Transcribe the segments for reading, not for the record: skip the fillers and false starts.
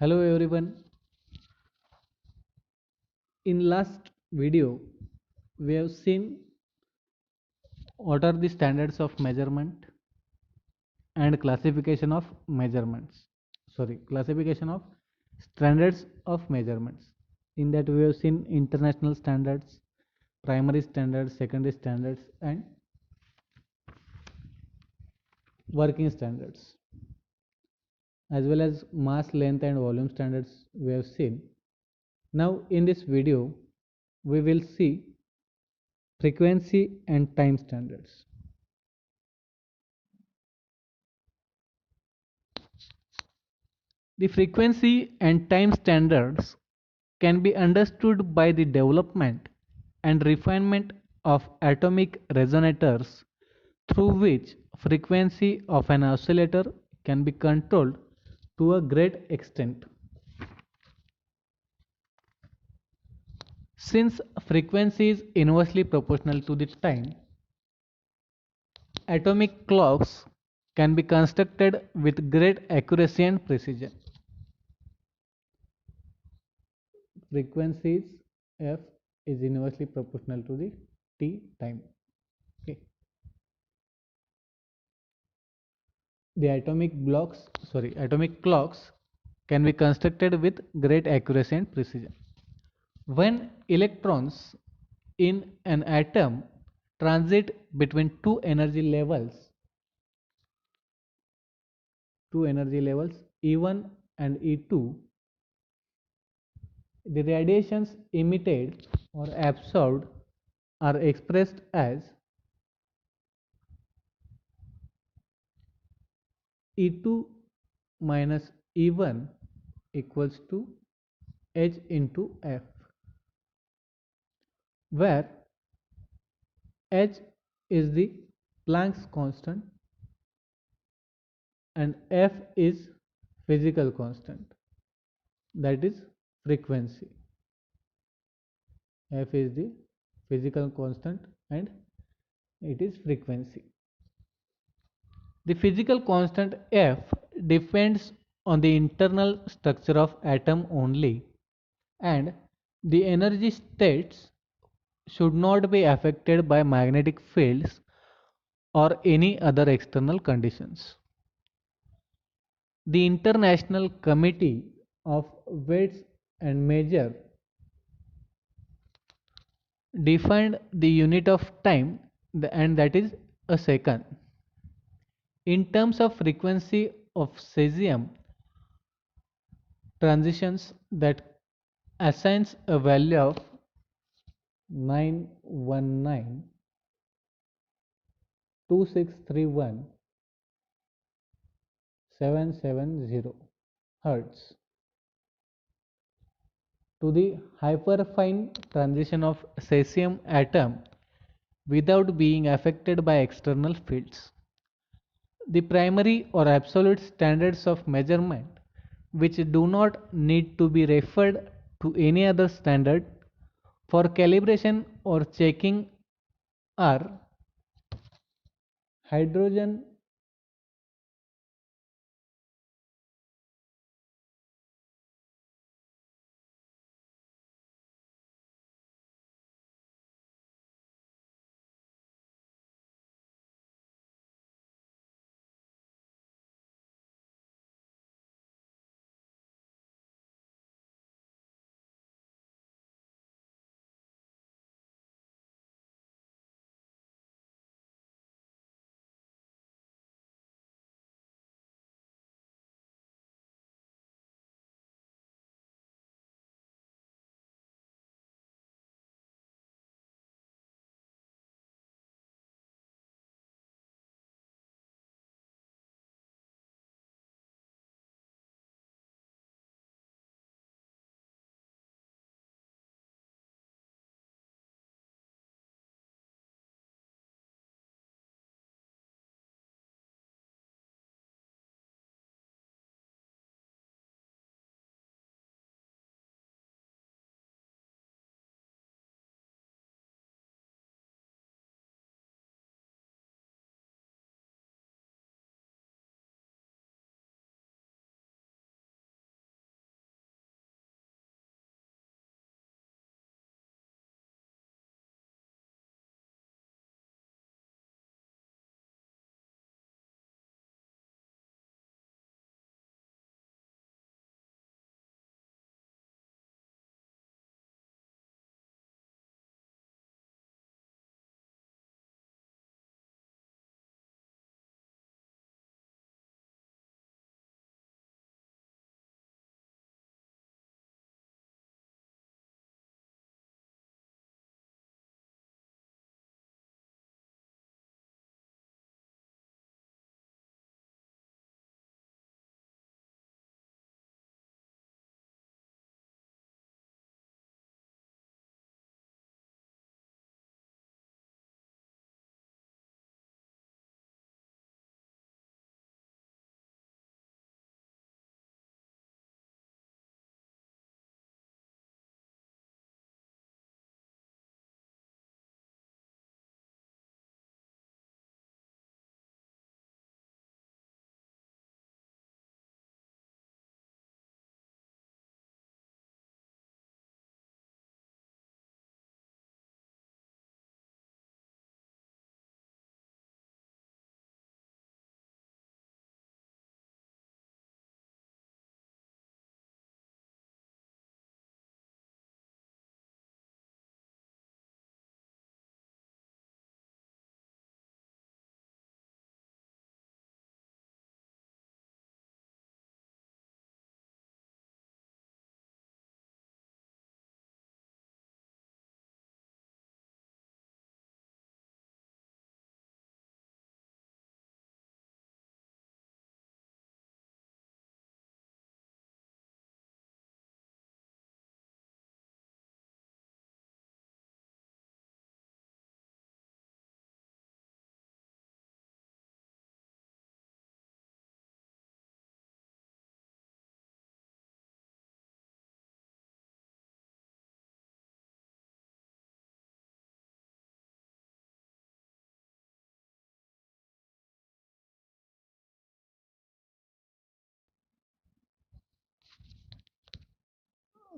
Hello everyone. In last video, we have seen what are the standards of measurement and classification of measurements. Classification of standards of measurements. In that we have seen international standards, primary standards, secondary standards, and working standards, as well as mass, length, and volume standards we have seen. Now in this video, we will see frequency and time standards. The frequency and time standards can be understood by the development and refinement of atomic resonators through which frequency of an oscillator can be controlled to a great extent. Since frequency is inversely proportional to the time, atomic clocks can be constructed with great accuracy and precision. Frequencies f is inversely proportional to the t time. Okay. The atomic clocks can be constructed with great accuracy and precision. When electrons in an atom transit between two energy levels E1 and E2, the radiations emitted or absorbed are expressed as E2 minus E1 equals to H into F, where H is the Planck's constant and F is physical constant, that is frequency. F is the physical constant and it is frequency. The physical constant F depends on the internal structure of atom only, and the energy states should not be affected by magnetic fields or any other external conditions. The International Committee of Weights and Measure defined the unit of time, and that is a second. In terms of frequency of cesium transitions, that assigns a value of 919.2631.770 Hertz to the hyperfine transition of cesium atom without being affected by external fields. The primary or absolute standards of measurement, which do not need to be referred to any other standard for calibration or checking, are hydrogen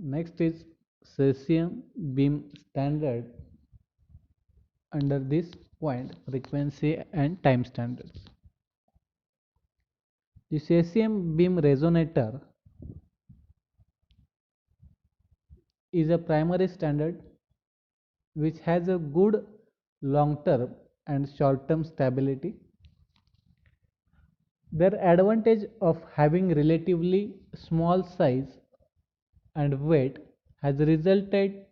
Next is cesium beam standard under this point frequency and time standards. The cesium beam resonator is a primary standard which has a good long-term and short-term stability. Their advantage of having relatively small size and weight has resulted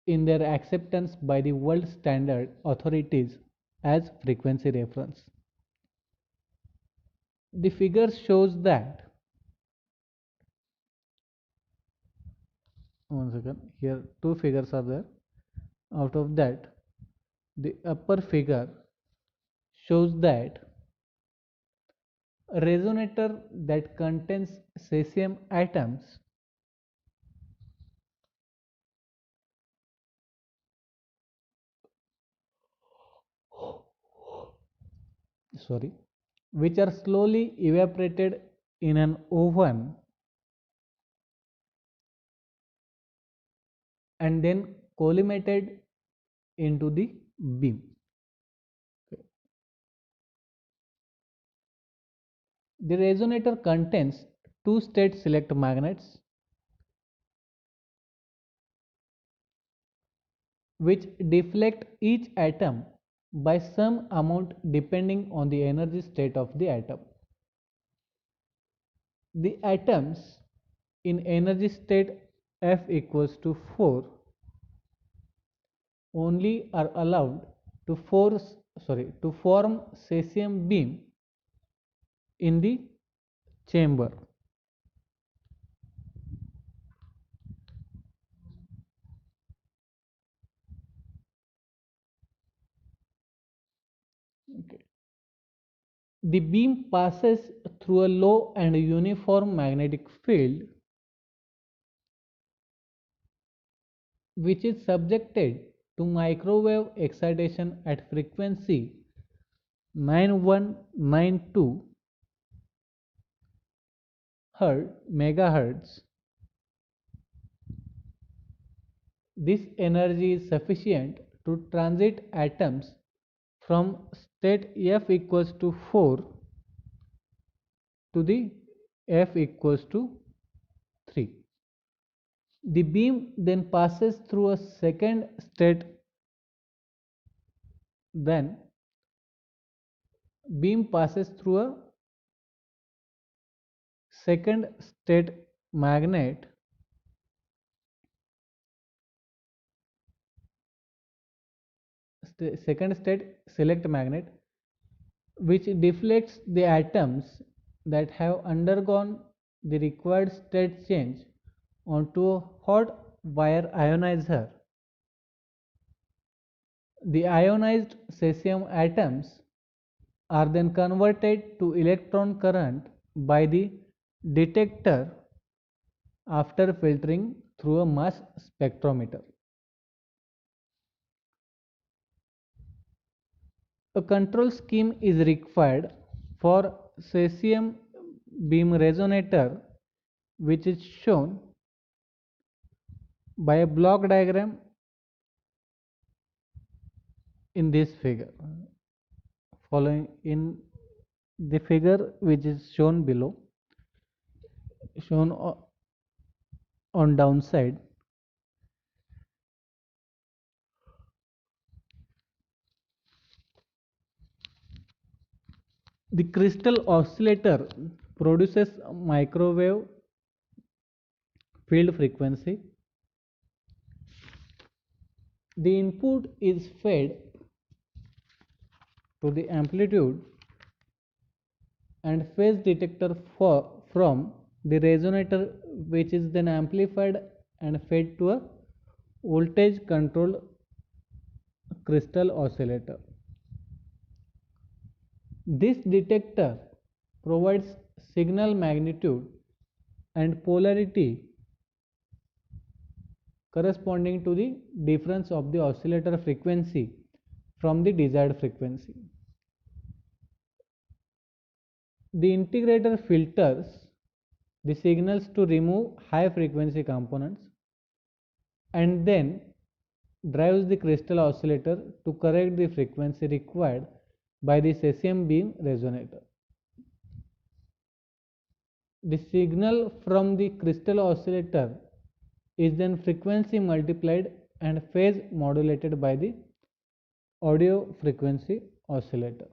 in their acceptance by the world standard authorities as frequency reference. The figure shows that, one second, here two figures are there. Out of that, the upper figure shows that a resonator that contains cesium atoms sorry, which are slowly evaporated in an oven and then collimated into the beam. The resonator contains two state select magnets which deflect each atom by some amount depending on the energy state of the atom. The atoms in energy state F equals to 4 only are allowed to form cesium beam in the chamber. Okay. The beam passes through a low and uniform magnetic field which is subjected to microwave excitation at frequency 9192 megahertz. This energy is sufficient to transit atoms from state F equals to 4 to the F equals to 3. The beam then passes through a second state, then beam passes through a second state magnet second state select magnet which deflects the atoms that have undergone the required state change onto a hot wire ionizer. The ionized cesium atoms are then converted to electron current by the detector after filtering through a mass spectrometer. A control scheme is required for cesium beam resonator, which is shown by a block diagram in this figure. Following in the figure which is shown below, shown on downside, the crystal oscillator produces microwave field frequency. The input is fed to the amplitude and phase detector from the resonator, which is then amplified and fed to a voltage controlled crystal oscillator. This detector provides signal magnitude and polarity corresponding to the difference of the oscillator frequency from the desired frequency. The integrator filters the signals to remove high frequency components and then drives the crystal oscillator to correct the frequency required by the cesium beam resonator. The signal from the crystal oscillator is then frequency multiplied and phase modulated by the audio frequency oscillator.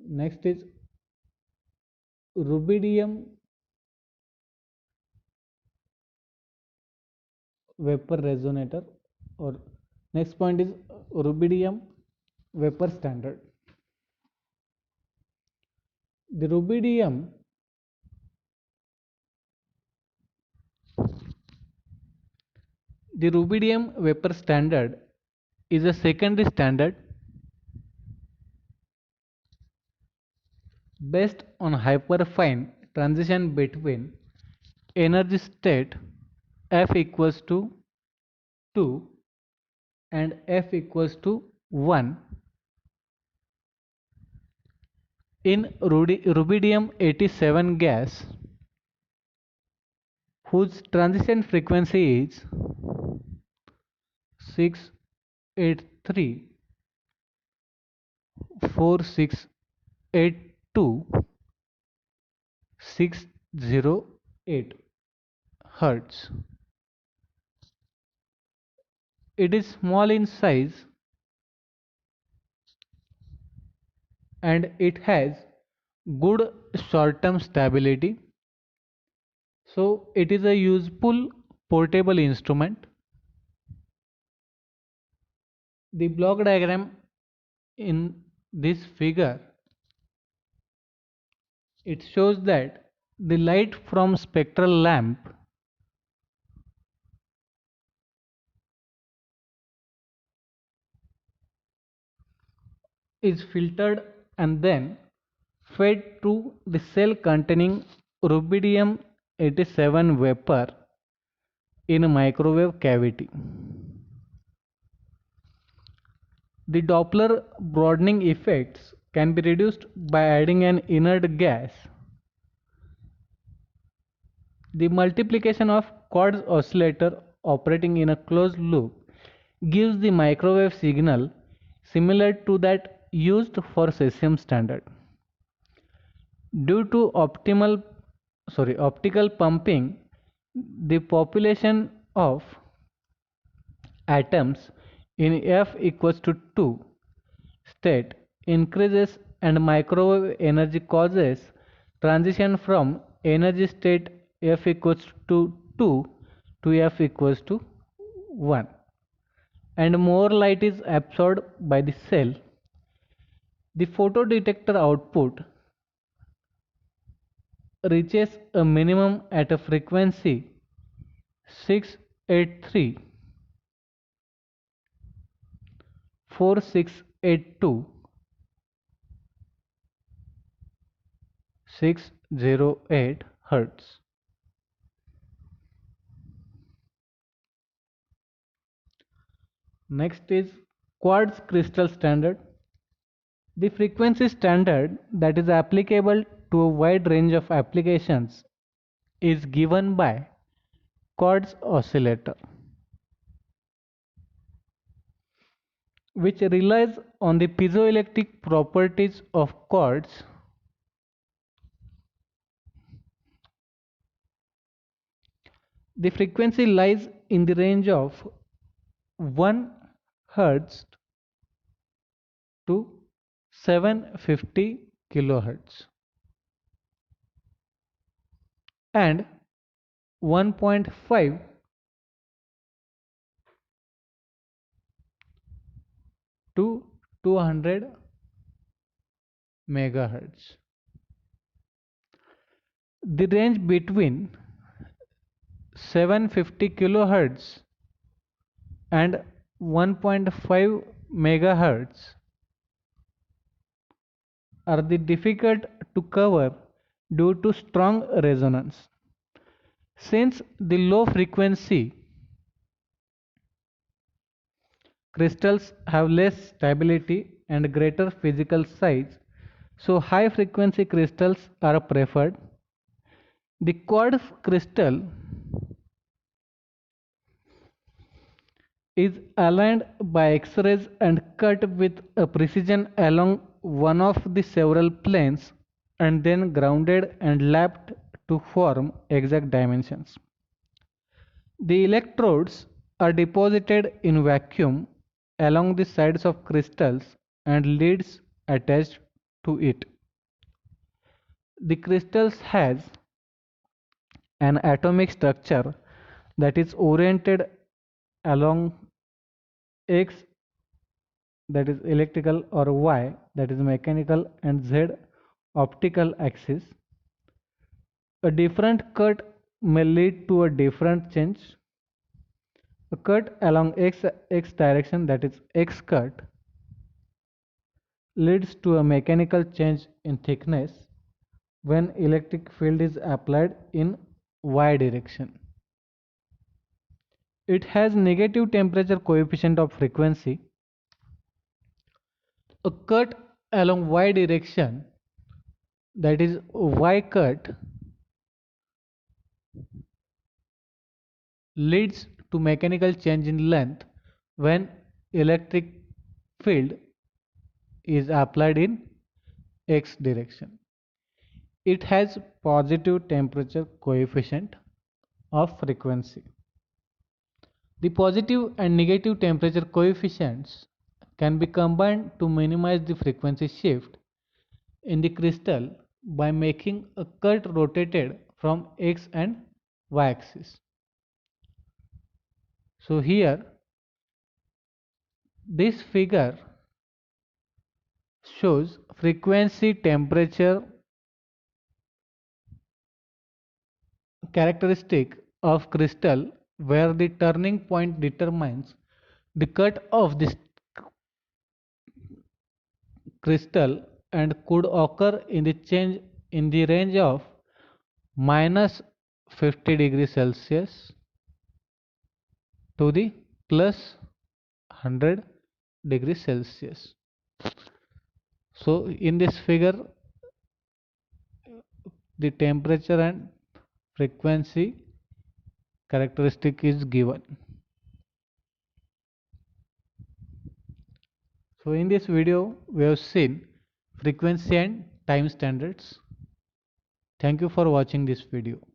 Next is rubidium vapor resonator, or next point is rubidium vapor standard. The rubidium vapor standard is a secondary standard based on hyperfine transition between energy state F equals to 2 and F equals to 1 in rubidium 87 gas, whose transition frequency is 683 4682 608 Hertz. It is small in size and it has good short-term stability. So it is a useful portable instrument. The block diagram in this figure, it shows that the light from spectral lamp is filtered and then fed to the cell containing rubidium 87 vapor in a microwave cavity. The Doppler broadening effects can be reduced by adding an inert gas. The multiplication of quartz oscillator operating in a closed loop gives the microwave signal similar to that used for cesium standard. Due to optical pumping, the population of atoms in F equals to 2 state increases and microwave energy causes transition from energy state F equals to 2 to F equals to 1, and more light is absorbed by the cell. The photodetector output reaches a minimum at a frequency 683 4682 608 Hertz. Next is quartz crystal standard. The frequency standard that is applicable to a wide range of applications is given by quartz oscillator, which relies on the piezoelectric properties of quartz. The frequency lies in the range of 1 Hz to 750 kHz and 1.5 to 200 MHz. The range between 750 kHz and 1.5 MHz are difficult to cover due to strong resonance. Since the low frequency crystals have less stability and greater physical size, So high frequency crystals are preferred. The quartz crystal is aligned by X-rays and cut with a precision along one of the several planes and then grounded and lapped to form exact dimensions. The electrodes are deposited in vacuum along the sides of crystals and leads attached to it. The crystals has an atomic structure that is oriented along X, that is electrical, or Y, that is mechanical, and Z, optical axis. A different cut may lead to a different change. A cut along X direction, that is X cut, leads to a mechanical change in thickness when electric field is applied in Y direction. It has negative temperature coefficient of frequency. A cut along Y direction, that is Y cut, leads to mechanical change in length when electric field is applied in X direction. It has positive temperature coefficient of frequency. The positive and negative temperature coefficients can be combined to minimize the frequency shift in the crystal by making a cut rotated from X and Y axis. So here this figure shows frequency temperature characteristic of crystal where the turning point determines the cut of this crystal and could occur in the change in the range of minus 50 degrees Celsius to the plus 100 degrees Celsius. So in this figure the temperature and frequency characteristic is given. So in this video we have seen frequency and time standards. Thank you for watching this video.